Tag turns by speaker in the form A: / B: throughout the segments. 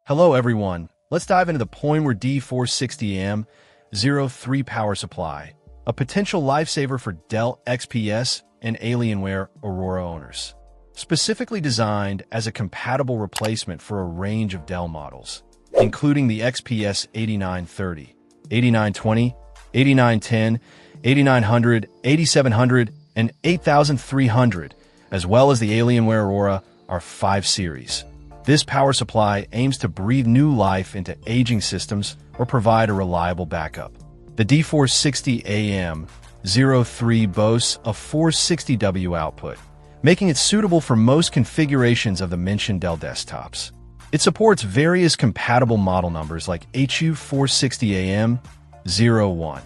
A: Hello everyone, let's dive into the Poimer D460AM-03 power supply, a potential lifesaver for Dell XPS and Alienware Aurora owners. Specifically designed as a compatible replacement for a range of Dell models, including the XPS 8930, 8920, 8910, 8900, 8700, and 8300, as well as the Alienware Aurora R5 series. This power supply aims to breathe new life into aging systems or provide a reliable backup. The D460AM-03 boasts a 460W output, making it suitable for most configurations of the mentioned Dell desktops. It supports various compatible model numbers like HU460AM-01,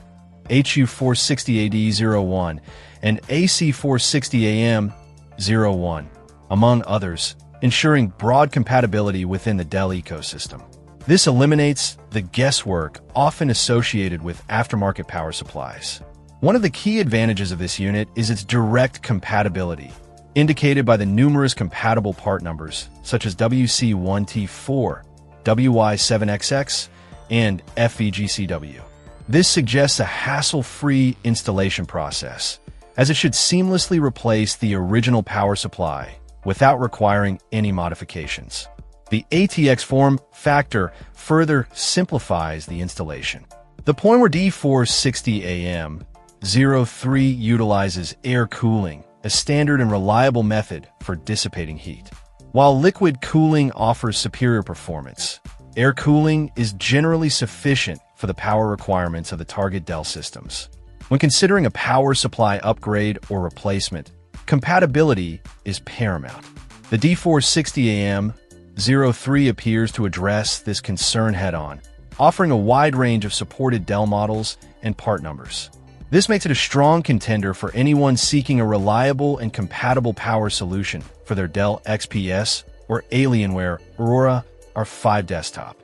A: HU460AD-01, and AC460AM-01, among others, ensuring broad compatibility within the Dell ecosystem. This eliminates the guesswork often associated with aftermarket power supplies. One of the key advantages of this unit is its direct compatibility, indicated by the numerous compatible part numbers such as WC1T4, WY7XX, and FEGCW. This suggests a hassle-free installation process, as it should seamlessly replace the original power supply without requiring any modifications. The ATX form factor further simplifies the installation. The Poimer D460AM-03 utilizes air cooling, a standard and reliable method for dissipating heat. While liquid cooling offers superior performance, air cooling is generally sufficient for the power requirements of the target Dell systems. When considering a power supply upgrade or replacement, compatibility is paramount. The D460AM-03 appears to address this concern head-on, offering a wide range of supported Dell models and part numbers. This makes it a strong contender for anyone seeking a reliable and compatible power solution for their Dell XPS or Alienware Aurora R5 desktop.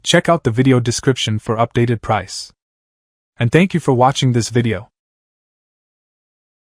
B: Check out the video description for updated price. And thank you for watching this video.